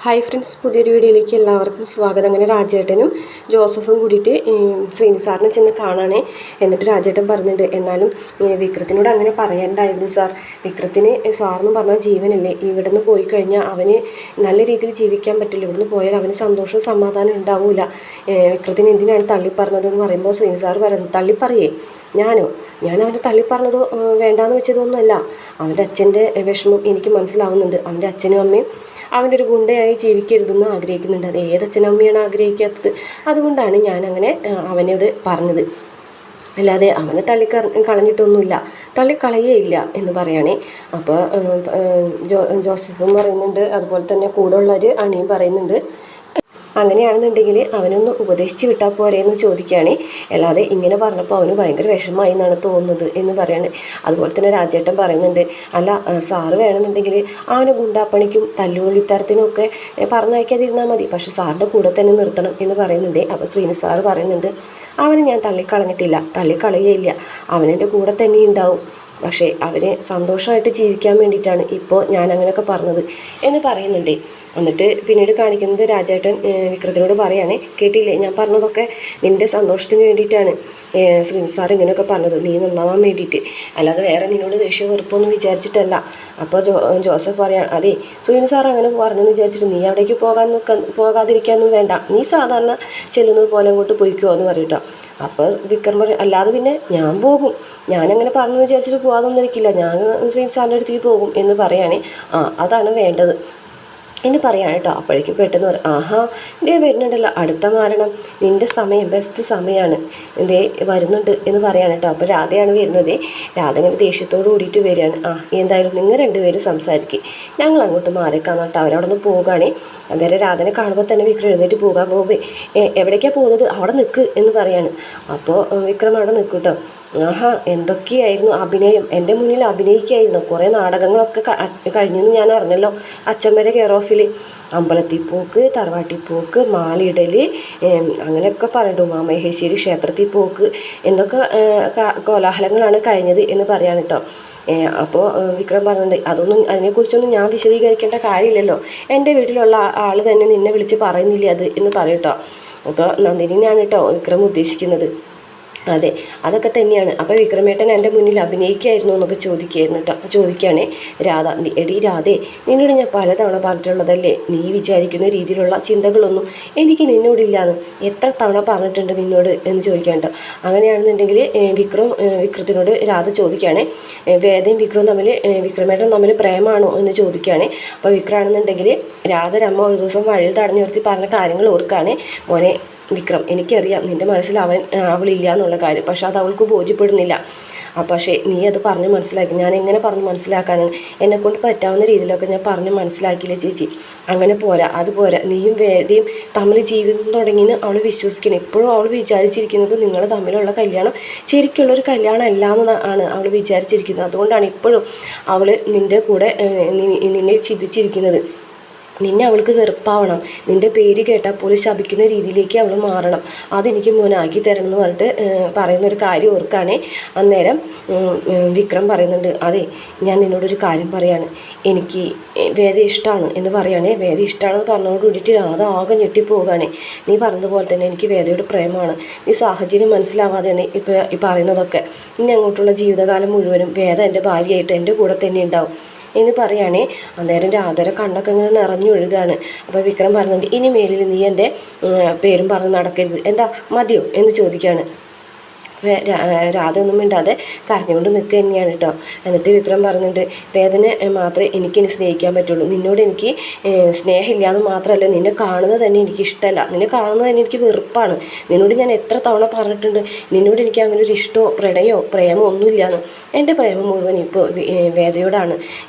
Hi friends, പുതിയൊരു വീഡിയോയിലേക്ക് എല്ലാവർക്കും സ്വാഗതം. അങ്ങനെ രാജേട്ടനും ജോസഫും കൂടിയിട്ട് ശ്രീനിസാറിനെ ചെന്ന് കാണാനേ. എന്നിട്ട് രാജേട്ടൻ പറഞ്ഞിട്ടുണ്ട്, എന്നാലും വിക്രത്തിനോട് അങ്ങനെ പറയണ്ടായിരുന്നു സാർ. വിക്രത്തിന് സാറിന് പറഞ്ഞ ജീവനല്ലേ. ഇവിടുന്ന് പോയി കഴിഞ്ഞാൽ അവന് നല്ല രീതിയിൽ ജീവിക്കാൻ പറ്റില്ല. ഇവിടുന്ന് പോയാൽ അവന് സന്തോഷവും സമാധാനം ഉണ്ടാവില്ല. വിക്രത്തിന് എന്തിനാണ് തള്ളിപ്പറഞ്ഞതെന്ന് പറയുമ്പോൾ ശ്രീനിസാർ പറയുന്നത്, തള്ളിപ്പറയേ ഞാൻ അവൻ്റെ തള്ളിപ്പറഞ്ഞതോ വേണ്ടാന്ന് വെച്ചതൊന്നുമല്ല. അവൻ്റെ അച്ഛൻ്റെ വിഷമം എനിക്ക് മനസ്സിലാവുന്നുണ്ട്. അവൻ്റെ അച്ഛനും അമ്മയും അവൻ്റെ ഒരു ഗുണ്ടയായി ജീവിക്കരുതെന്ന് ആഗ്രഹിക്കുന്നുണ്ട്. അത് ഏതച്ഛനമ്മയാണ് ആഗ്രഹിക്കാത്തത്? അതുകൊണ്ടാണ് ഞാനങ്ങനെ അവനോട് പറഞ്ഞത്. അല്ലാതെ അവനെ കളഞ്ഞിട്ടൊന്നുമില്ല, തള്ളിക്കളയേയില്ല എന്ന് പറയുകയാണേ. അപ്പോൾ ജോസഫും പറയുന്നുണ്ട്, അതുപോലെ തന്നെ കൂടെ ഉള്ളൊരു അണിയും പറയുന്നുണ്ട്, അങ്ങനെയാണെന്നുണ്ടെങ്കിൽ അവനൊന്ന് ഉപദേശിച്ച് വിട്ടാൽ പോരെ എന്ന് ചോദിക്കുകയാണ്. അല്ലാതെ ഇങ്ങനെ പറഞ്ഞപ്പോൾ അവന് ഭയങ്കര വിഷമമായി എന്നാണ് തോന്നുന്നത് എന്ന് പറയാണ്. അതുപോലെ തന്നെ രാജേട്ടൻ പറയുന്നുണ്ട്, അല്ല സാറ് വേണമെന്നുണ്ടെങ്കിൽ അവനെ ഗുണ്ടാപ്പണിക്കും തല്ലുകൊള്ളിത്തരത്തിനും ഒക്കെ പറഞ്ഞയക്കാതിരുന്നാൽ മതി, പക്ഷെ സാറിൻ്റെ കൂടെ തന്നെ നിർത്തണം എന്ന് പറയുന്നുണ്ട്. അപ്പോൾ ശ്രീനിസ് സാറ് പറയുന്നുണ്ട്, അവനെ ഞാൻ തള്ളിക്കളഞ്ഞിട്ടില്ല, തള്ളിക്കളയേയില്ല, അവനെൻ്റെ കൂടെ തന്നെ ഉണ്ടാവും. പക്ഷേ അവന് സന്തോഷമായിട്ട് ജീവിക്കാൻ വേണ്ടിയിട്ടാണ് ഇപ്പോൾ ഞാൻ അങ്ങനെയൊക്കെ പറഞ്ഞത് എന്ന് പറയുന്നുണ്ട്. എന്നിട്ട് പിന്നീട് കാണിക്കുന്നത് രാജേട്ടൻ വിക്രത്തിനോട് പറയുകയാണ്, കേട്ടില്ലേ, ഞാൻ പറഞ്ഞതൊക്കെ നിൻ്റെ സന്തോഷത്തിന് വേണ്ടിയിട്ടാണ് ശ്രീനിസ് സാർ ഇങ്ങനെയൊക്കെ പറഞ്ഞത്, നീ നന്നാവാൻ വേണ്ടിയിട്ട്, അല്ലാതെ വേറെ നിന്നോട് ദേഷ്യം വെറുപ്പൊന്നും വിചാരിച്ചിട്ടല്ല. അപ്പോൾ ജോസഫ് പറയാം, അതെ ശ്രീനിസ് സാർ അങ്ങനെ പറഞ്ഞെന്ന് വിചാരിച്ചിട്ട് നീ അവിടേക്ക് പോകാതിരിക്കാനൊന്നും വേണ്ട, നീ സാധാരണ ചെല്ലുന്നത് പോലെ അങ്ങോട്ട് പോയിക്കോ എന്ന് പറയട്ടോ. അപ്പോൾ വിക്രം പറയും, അല്ലാതെ പിന്നെ ഞാൻ പോകും, ഞാനങ്ങനെ പറഞ്ഞെന്ന് വിചാരിച്ചിട്ട് പോകാതൊന്നും ഇരിക്കില്ല, ഞാൻ ശ്രീനിസ് സാറിൻ്റെ അടുത്തേക്ക് പോകും എന്ന് പറയുകയാണ്. അതാണ് വേണ്ടത് എന്ന് പറയാണ് കേട്ടോ. അപ്പോഴേക്കും പെട്ടെന്ന് പറയും, ആഹാ ഇതേ വരുന്നുണ്ടല്ലോ അടുത്ത മാരണം, നിൻ്റെ സമയം ബെസ്റ്റ് സമയമാണ്, ഇതേ വരുന്നുണ്ട് എന്ന് പറയാണ് കേട്ടോ. അപ്പോൾ രാധയാണ് വരുന്നത്. രാധ ഇങ്ങനെ ദേഷ്യത്തോട് കൂടിയിട്ട് വരികയാണ്. എന്തായാലും നിങ്ങൾ രണ്ടുപേരും സംസാരിക്കും, ഞങ്ങൾ അങ്ങോട്ട് മാറിക്കാന്ന് പറഞ്ഞിട്ട് അവരവിടെ നിന്ന് പോവുകയാണ്. അന്നേരം രാധനെ കാണുമ്പോൾ തന്നെ വിക്രം എഴുന്നേറ്റ് പോകാൻ പോകുമ്പോൾ, എവിടേക്കാണ് പോകുന്നത്, അവിടെ നിൽക്ക് എന്ന് പറയാണ്. അപ്പോൾ വിക്രം അവിടെ നിൽക്കും കേട്ടോ. എന്തൊക്കെയായിരുന്നു അഭിനയം, എൻ്റെ മുന്നിൽ അഭിനയിക്കുകയായിരുന്നു, കുറേ നാടകങ്ങളൊക്കെ കഴിഞ്ഞെന്ന് ഞാൻ അറിഞ്ഞല്ലോ അച്ഛമ്മരെ കെയർ ഓഫിൽ. അമ്പലത്തിൽ പോക്ക്, തറവാട്ടിൽ പോക്ക്, മാലയിടൽ, അങ്ങനെയൊക്കെ പറഞ്ഞിട്ട് ഉമാമഹേശ്വരി ക്ഷേത്രത്തിൽ പോക്ക്, എന്തൊക്കെ കോലാഹലങ്ങളാണ് കഴിഞ്ഞത് എന്ന് പറയാൻ കേട്ടോ. അപ്പോൾ വിക്രം പറഞ്ഞിട്ടുണ്ട്, അതിനെക്കുറിച്ചൊന്നും ഞാൻ വിശദീകരിക്കേണ്ട കാര്യമില്ലല്ലോ, എൻ്റെ വീട്ടിലുള്ള ആൾ തന്നെ നിന്നെ വിളിച്ച് പറയുന്നില്ല അത് എന്ന് പറയട്ടോ. അപ്പോൾ നന്ദിനിയാണ് കേട്ടോ വിക്രം ഉദ്ദേശിക്കുന്നത്. അതെ, അതൊക്കെ തന്നെയാണ്. അപ്പോൾ വിക്രമേട്ടൻ എൻ്റെ മുന്നിൽ അഭിനയിക്കായിരുന്നു എന്നൊക്കെ ചോദിക്കുകയാണേ രാധ. എടി രാധേ, നിന്നോട് ഞാൻ പലതവണ പറഞ്ഞിട്ടുള്ളതല്ലേ, നീ വിചാരിക്കുന്ന രീതിയിലുള്ള ചിന്തകളൊന്നും എനിക്ക് നിന്നോടില്ലാന്ന് എത്ര തവണ പറഞ്ഞിട്ടുണ്ട് നിന്നോട് എന്ന് ചോദിക്കാനുണ്ടോ. അങ്ങനെയാണെന്നുണ്ടെങ്കിൽ വിക്രത്തിനോട് രാധ ചോദിക്കുകയാണേ, വേദയും വിക്രമേട്ടൻ തമ്മിൽ പ്രേമാണോ എന്ന് ചോദിക്കുകയാണേ. അപ്പോൾ വിക്രമാണെന്നുണ്ടെങ്കിൽ രാധരമ്മ ഒരു ദിവസം വഴിയിൽ തടഞ്ഞു നിർത്തി പറഞ്ഞ കാര്യങ്ങൾ ഓർക്കുകയാണേ. മോനെ വിക്രം, എനിക്കറിയാം നിൻ്റെ മനസ്സിൽ അവളില്ല എന്നുള്ള കാര്യം, പക്ഷെ അത് അവൾക്ക് ബോധ്യപ്പെടുന്നില്ല. പക്ഷേ നീ അത് പറഞ്ഞ് മനസ്സിലാക്കി. ഞാൻ എങ്ങനെ പറഞ്ഞ് മനസ്സിലാക്കാനാണ്, എന്നെക്കൊണ്ട് പറ്റാവുന്ന രീതിയിലൊക്കെ ഞാൻ പറഞ്ഞ് മനസ്സിലാക്കിയില്ല ചേച്ചി. അങ്ങനെ പോരാ, അതുപോരാ, നീയും വേദയും തമ്മിൽ ജീവിതം തുടങ്ങിയെന്ന് അവൾ വിശ്വസിക്കണം. ഇപ്പോഴും അവൾ വിചാരിച്ചിരിക്കുന്നത് നിങ്ങൾ തമ്മിലുള്ള കല്യാണം ശരിക്കുള്ളൊരു കല്യാണം അല്ലാന്ന് ആണ് അവൾ വിചാരിച്ചിരിക്കുന്നത്. അതുകൊണ്ടാണ് ഇപ്പോഴും അവൾ നിൻ്റെ കൂടെ നിന്നെ ചിന്തിച്ചിരിക്കുന്നത്. നിന്നെ അവൾക്ക് വെറുപ്പാവണം, നിൻ്റെ പേര് കേട്ടാൽ പോലും ശപിക്കുന്ന രീതിയിലേക്ക് അവൾ മാറണം, അതെനിക്ക് മോനാക്കി തരണം എന്ന് പറഞ്ഞിട്ട് പറയുന്നൊരു കാര്യം ഓർക്കുകയാണേ. അന്നേരം വിക്രം പറയുന്നുണ്ട്, അതെ ഞാൻ നിന്നോടൊരു കാര്യം പറയാണ്, എനിക്ക് വേദ ഇഷ്ടമാണ് എന്ന് പറയുകയാണേ. വേദ ഇഷ്ടമാണെന്ന് പറഞ്ഞതോട് കൂടിയിട്ട് അത് ആകെ ഞെട്ടിപ്പോവുകയാണേ. നീ പറഞ്ഞതുപോലെ തന്നെ എനിക്ക് വേദയുടെ പ്രേമമാണ്, നീ സാഹചര്യം മനസ്സിലാവാതെയാണ് ഇപ്പോൾ ഈ പറയുന്നതൊക്കെ. ഇനി അങ്ങോട്ടുള്ള ജീവിതകാലം മുഴുവനും വേദ എൻ്റെ ഭാര്യയായിട്ട് എൻ്റെ കൂടെ തന്നെ ഉണ്ടാവും എന്ന് പറയുകയാണേ. അന്നേരം രാധര കണ്ണൊക്കെ ഇങ്ങനെ നിറഞ്ഞൊഴുകയാണ്. അപ്പോൾ വിക്രം പറയുന്നുണ്ട്, ഇനി മേലിൽ നീ എൻ്റെ പേരും പറഞ്ഞ് നടക്കരുത്, എന്താ മതിയോ എന്ന് ചോദിക്കുകയാണ്. രാധ ഒന്നും മിണ്ടാതെ കരഞ്ഞുകൊണ്ട് നിൽക്കുക തന്നെയാണ് കേട്ടോ. എന്നിട്ട് വിക്രം പറഞ്ഞിട്ട്, വേദന മാത്രമേ എനിക്കിനി സ്നേഹിക്കാൻ പറ്റുള്ളൂ, നിന്നോട് എനിക്ക് സ്നേഹമില്ല എന്ന് മാത്രമല്ല, നിന്നെ കാണുന്നത് തന്നെ എനിക്ക് ഇഷ്ടമല്ല, നിന്നെ കാണുന്നത് തന്നെ എനിക്ക് വെറുപ്പാണ്. നിന്നോട് ഞാൻ എത്ര തവണ പറഞ്ഞിട്ടുണ്ട്, നിന്നോട് എനിക്ക് അങ്ങനെ ഒരു ഇഷ്ടമോ പ്രണയമോ പ്രേമോ ഒന്നുമില്ലാന്ന്. എൻ്റെ പ്രേമം മുഴുവൻ ഇപ്പോൾ വേദയോടാണ്.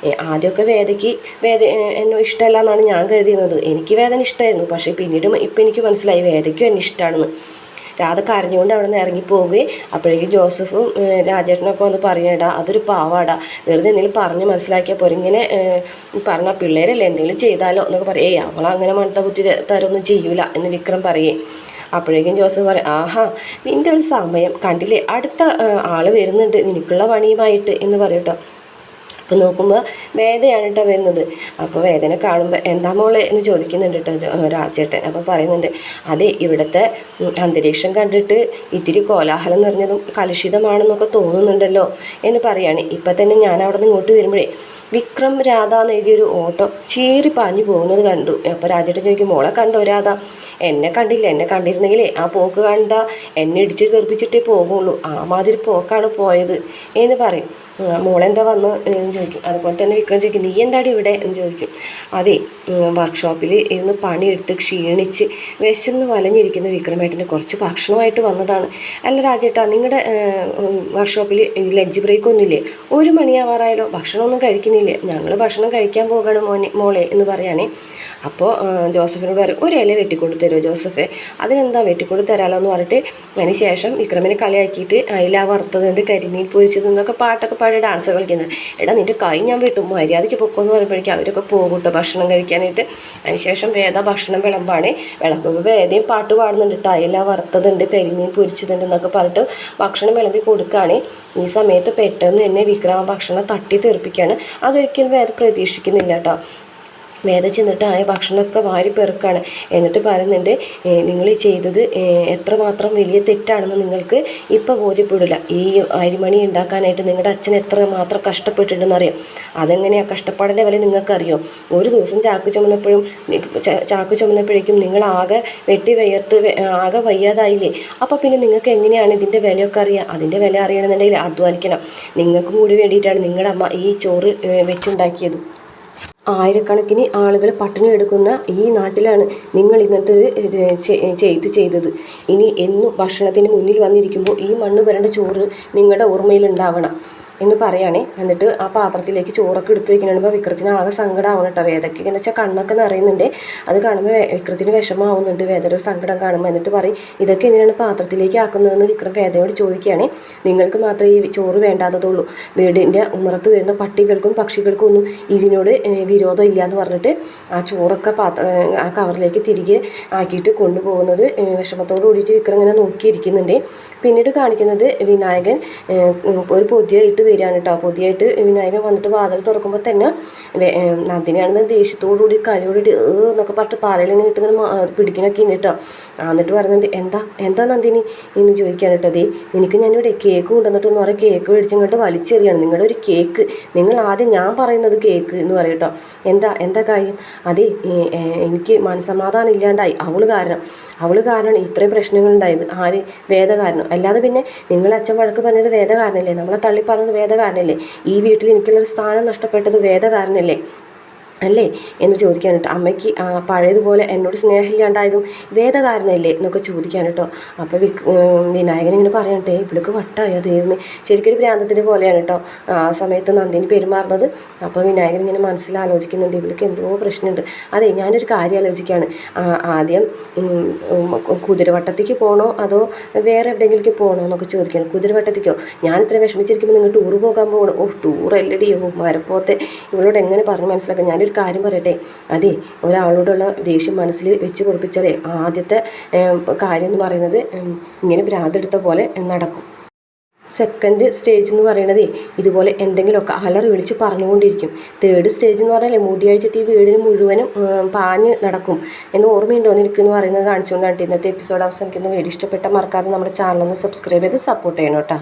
ആദ്യമൊക്കെ വേദ എന്നെ ഇഷ്ടമല്ല എന്നാണ് ഞാൻ കരുതിയിരുന്നത്, എനിക്ക് വേദന ഇഷ്ടമായിരുന്നു. പക്ഷേ പിന്നീട് ഇപ്പം എനിക്ക് മനസ്സിലായി വേദയ്ക്കും എന്നെ ഇഷ്ടമാണെന്ന്. രാധ കരഞ്ഞുകൊണ്ട് അവിടെ നിന്ന് ഇറങ്ങിപ്പോവുകയും അപ്പോഴേക്കും ജോസഫും രാജേട്ടനൊക്കെ വന്ന് പറയടാ, അതൊരു പാവാടാ, വെറുതെ എന്തെങ്കിലും പറഞ്ഞ് മനസ്സിലാക്കിയാൽ പോരെ, ഇങ്ങനെ പറഞ്ഞാൽ പിള്ളേരല്ലേ എന്തെങ്കിലും ചെയ്താലോ എന്നൊക്കെ പറയും. അവളങ്ങനെ മണത്ത ബുദ്ധി തരൊന്നും ചെയ്യൂല എന്ന് വിക്രം പറയേ. അപ്പോഴേക്കും ജോസഫ് പറയും, നിൻ്റെ ഒരു സമയം കണ്ടില്ലേ, അടുത്ത ആൾ വരുന്നുണ്ട് നിനക്കുള്ള പണിയുമായിട്ട് എന്ന് പറയും കേട്ടോ. നോക്കുമ്പോൾ വേദയാണ് കേട്ടോ വരുന്നത്. അപ്പോൾ വേദന കാണുമ്പോൾ എന്താ മോളെ എന്ന് ചോദിക്കുന്നുണ്ട് കേട്ടോ രാജേട്ടൻ. അപ്പോൾ പറയുന്നുണ്ട്, അതെ ഇവിടുത്തെ അന്തരീക്ഷം കണ്ടിട്ട് ഇത്തിരി കോലാഹലം നിറഞ്ഞതും കലുഷിതമാണെന്നൊക്കെ തോന്നുന്നുണ്ടല്ലോ എന്ന് പറയാണ്. ഇപ്പം തന്നെ ഞാൻ അവിടെ നിന്ന് ഇങ്ങോട്ട് വരുമ്പോഴേ വിക്രം രാധ എന്ന് എഴുതിയൊരു ഓട്ടോ ചീറി പാഞ്ഞു പോകുന്നത് കണ്ടു. അപ്പോൾ രാജേട്ടൻ ചോദിക്കും, മോളെ കണ്ടോ രാധ? എന്നെ കണ്ടില്ല, എന്നെ കണ്ടിരുന്നെങ്കിലേ ആ പോക്ക് കണ്ട എന്നെ ഇടിച്ച് തെറിപ്പിച്ചിട്ടേ പോകുള്ളൂ, ആ മാതിരി പോക്കാണ് പോയത് എന്ന് പറയും. മോളെന്താ വന്ന് ചോദിക്കും. അതുപോലെ തന്നെ വിക്രം ചോദിക്കും, നീ എന്താടി ഇവിടെ എന്ന് ചോദിക്കും. അതെ വർക്ക്ഷോപ്പിൽ ഇരുന്ന് പണിയെടുത്ത് ക്ഷീണിച്ച് വിശന്ന് വലഞ്ഞിരിക്കുന്ന വിക്രമേട്ടന് കുറച്ച് ഭക്ഷണമായിട്ട് വന്നതാണ്. അല്ല രാജേട്ടാ, നിങ്ങളുടെ വർക്ക്ഷോപ്പിൽ ലഞ്ച് ബ്രേക്ക് ഒന്നുമില്ലേ? 1 മണിയാവാറായാലോ, ഭക്ഷണമൊന്നും കഴിക്കുന്നില്ലേ? ഞങ്ങൾ ഭക്ഷണം കഴിക്കാൻ പോകണം മോളെ എന്ന് പറയുകയാണേ. അപ്പോൾ ജോസഫിനോട് പറയും, ഒരു ഇല വെട്ടിക്കൊണ്ട് തരുമോ ജോസഫെ? അതിനെന്താ വെട്ടിക്കൊണ്ട് തരാമല്ലോ എന്ന് പറഞ്ഞിട്ട് അതിന് ശേഷം വിക്രമിനെ കളിയാക്കിയിട്ട് അയില വറുത്തതുണ്ട്, കരിമീൻ പൊരിച്ചത് എന്നൊക്കെ പാട്ടൊക്കെ പാടി ഡാൻസ് കളിക്കുന്നത്. എടാ നിൻ്റെ കൈ ഞാൻ വെട്ടും, മര്യാദയ്ക്ക് പൊക്കോന്ന് പറയുമ്പോഴേക്കും അവരൊക്കെ പോകും ഭക്ഷണം കഴിക്കാനായിട്ട്. അതിനുശേഷം വേദ ഭക്ഷണം വിളമ്പാണ്. വിളമ്പുമ്പോൾ വേദയും പാട്ട് പാടുന്നുണ്ട് കേട്ടോ. അയില വറുത്തതുണ്ട്, കരിമീൻ പൊരിച്ചതുണ്ട് എന്നൊക്കെ പറഞ്ഞിട്ട് ഭക്ഷണം വിളമ്പി കൊടുക്കുകയാണ്. ഈ സമയത്ത് പെട്ടെന്ന് തന്നെ വിക്രം ഭക്ഷണം തട്ടി തെറിപ്പിക്കുകയാണ്. അതൊരിക്കലും വേദ പ്രതീക്ഷിക്കുന്നില്ല കേട്ടോ. വേദ ചെന്നിട്ട് ആയ ഭക്ഷണമൊക്കെ വാരി പെറുക്കാണ്. എന്നിട്ട് പറയുന്നുണ്ട്, നിങ്ങൾ ഈ ചെയ്തത് എത്രമാത്രം വലിയ തെറ്റാണെന്ന് നിങ്ങൾക്ക് ഇപ്പോൾ ബോധ്യപ്പെടില്ല. ഈ അരിമണി ഉണ്ടാക്കാനായിട്ട് നിങ്ങളുടെ അച്ഛൻ എത്രമാത്രം കഷ്ടപ്പെട്ടിട്ടുണ്ടെന്ന് അറിയാം. അതെങ്ങനെയാണ് കഷ്ടപ്പാടിൻ്റെ വില നിങ്ങൾക്കറിയോ? ഒരു ദിവസം ചാക്ക് ചുമന്നപ്പോഴേക്കും നിങ്ങൾ ആകെ വെട്ടി വിയർത്ത് ആകെ വയ്യാതായില്ലേ? അപ്പോൾ പിന്നെ നിങ്ങൾക്ക് എങ്ങനെയാണ് ഇതിൻ്റെ വിലയൊക്കെ അറിയുക? അതിൻ്റെ വില അറിയണമെന്നുണ്ടെങ്കിൽ അധ്വാനിക്കണം. നിങ്ങൾക്കും കൂടി വേണ്ടിയിട്ടാണ് നിങ്ങളുടെ അമ്മ ഈ ചോറ് വെച്ചുണ്ടാക്കിയത്. ആയിരക്കണക്കിന് ആളുകൾ പട്ടിണി എടുക്കുന്ന ഈ നാട്ടിലാണ് നിങ്ങൾ ഇങ്ങനത്തെ ഒരു ചെയ്തത്. ഇനി എന്നും ഭക്ഷണത്തിന് മുന്നിൽ വന്നിരിക്കുമ്പോൾ ഈ മണ്ണ് പുരണ്ട ചോറ് നിങ്ങളുടെ ഓർമ്മയിലുണ്ടാവണം എന്ന് പറയുകയാണേ. എന്നിട്ട് ആ പാത്രത്തിലേക്ക് ചോറൊക്കെ എടുത്ത് വയ്ക്കണമ്പോൾ വിക്രത്തിന് ആകെ സങ്കടമാവണം കേട്ടോ. വേദയ്ക്ക് എന്ന് വെച്ചാൽ കണ്ണൊക്കെ നിറയുന്നുണ്ട്. അത് കാണുമ്പോൾ വിക്രത്തിന് വിഷമമാവുന്നുണ്ട്, വേദയുടെ ഒരു സങ്കടം കാണുമ്പോൾ. എന്നിട്ട് പറയും, ഇതൊക്കെ എന്തിനാണ് പാത്രത്തിലേക്ക് ആക്കുന്നതെന്ന് വിക്രം വേദയോട് ചോദിക്കുകയാണേ. നിങ്ങൾക്ക് മാത്രമേ ഈ ചോറ് വേണ്ടാത്തതുള്ളൂ, വീടിൻ്റെ ഉമ്മറത്ത് വരുന്ന പട്ടികൾക്കും പക്ഷികൾക്കും ഒന്നും ഇതിനോട് വിരോധം ഇല്ല എന്ന് പറഞ്ഞിട്ട് ആ ചോറൊക്കെ ആ കവറിലേക്ക് തിരികെ ആക്കിയിട്ട് കൊണ്ടുപോകുന്നത് വിഷമത്തോട് കൂടിയിട്ട് വിക്രം ഇങ്ങനെ നോക്കിയിരിക്കുന്നുണ്ട്. പിന്നീട് കാണിക്കുന്നത് വിനായകൻ ഒരു പൊതിയായിട്ട് വരികയാണ് കേട്ടോ. പൊതിയായിട്ട് വിനായകൻ വന്നിട്ട് വാതിൽ തുറക്കുമ്പോൾ തന്നെ നന്ദിനിയാണെന്ന് ദേഷ്യത്തോടുകൂടി കലയോടി എന്നൊക്കെ പറഞ്ഞിട്ട് തലയിൽ ഇങ്ങനെ ഇട്ടിങ്ങനെ പിടിക്കണൊക്കെ ഉണ്ട് കേട്ടോ. എന്നിട്ട് പറയുന്നുണ്ട്, എന്താ നന്ദിനി എന്ന് ചോദിക്കുകയാണ് കേട്ടോ. അതേ എനിക്ക് ഞാനിവിടെ കേക്ക് കൊണ്ടുവന്നിട്ടെന്ന് പറയും. കേക്ക് മേടിച്ചിങ്ങോട്ട് വലിച്ചെറിയാണ്. നിങ്ങളുടെ ഒരു കേക്ക്, നിങ്ങൾ ആദ്യം ഞാൻ പറയുന്നത് കേക്ക് എന്ന് പറയും കേട്ടോ. എന്താ കാര്യം? അതേ എനിക്ക് മനസ്സമാധാനം ഇല്ലാണ്ടായി അവൾ കാരണം ഇത്രയും പ്രശ്നങ്ങളുണ്ടായത്. ആര്? വേദ കാരണം. അല്ലാതെ പിന്നെ നിങ്ങളെ അച്ഛൻ വഴക്ക് പറഞ്ഞത് വേദ കാരണമല്ലേ? നമ്മളെ തള്ളി പറഞ്ഞത് വേദ കാരണമല്ലേ? ഈ വീട്ടിൽ എനിക്കുള്ളൊരു സ്ഥാനം നഷ്ടപ്പെട്ടത് വേദ കാരണമല്ലേ അല്ലേ എന്ന് ചോദിക്കാൻ കേട്ടോ. അമ്മയ്ക്ക് പഴയതുപോലെ എന്നോട് സ്നേഹമില്ലാണ്ടായതും വേദകാരണമല്ലേ എന്നൊക്കെ ചോദിക്കാൻ കേട്ടോ. അപ്പോൾ വിനായകൻ ഇങ്ങനെ പറയട്ടെ, ഇവിടേക്ക് വട്ടായോ ദൈവമേ, ശരിക്കൊരു ഭ്രാന്തത്തിൻ്റെ പോലെയാണ് കേട്ടോ ആ സമയത്ത് നന്ദിനി പെരുമാറുന്നത്. അപ്പോൾ വിനായകൻ ഇങ്ങനെ മനസ്സിലാലോചിക്കുന്നുണ്ട്, ഇവിടേക്ക് എന്തോ പ്രശ്നമുണ്ട്. അതെ ഞാനൊരു കാര്യം ആലോചിക്കുകയാണ്. ആദ്യം കുതിരവട്ടത്തേക്ക് പോകണോ അതോ വേറെ എവിടെയെങ്കിലും പോകണോ എന്നൊക്കെ ചോദിക്കണം. കുതിരവട്ടത്തേക്കോ? ഞാൻ ഇത്ര വിഷമിച്ചിരിക്കുമ്പോൾ നിങ്ങൾ ടൂർ പോകാൻ പോകണം? ടൂർ എല്ലടി, മരപ്പോത്തെ ഇവളോട് എങ്ങനെ പറഞ്ഞ് മനസ്സിലാക്കാം? ഞാനൊരു കാര്യം പറയട്ടെ, അതെ ഒരാളോടുള്ള ദേഷ്യം മനസ്സിൽ വെച്ച് കുറിപ്പിച്ചാലേ ആദ്യത്തെ കാര്യം എന്ന് പറയുന്നത് ഇങ്ങനെ ഭ്രാന്തെടുത്ത പോലെ നടക്കും. സെക്കൻഡ് സ്റ്റേജ് എന്ന് പറയുന്നത് ഇതുപോലെ എന്തെങ്കിലുമൊക്കെ അലറി വിളിച്ച് പറഞ്ഞുകൊണ്ടിരിക്കും. തേർഡ് സ്റ്റേജ് എന്ന് പറഞ്ഞാൽ മുടി അഴിച്ചിട്ട് ഈ വീടിന് മുഴുവനും പാഞ്ഞ് നടക്കും എന്ന് ഓർമ്മയുണ്ടോ എനിക്കെന്ന് പറയുന്നത് കാണിച്ചുകൊണ്ടാണ് ഇന്നത്തെ എപ്പിസോഡ് അവസാനിക്കുന്നത്. വീഡിയോ ഇഷ്ടപ്പെട്ട മറക്കാതെ നമ്മുടെ ചാനലൊന്ന് സബ്സ്ക്രൈബ് ചെയ്ത് സപ്പോർട്ട് ചെയ്യണം കേട്ടോ.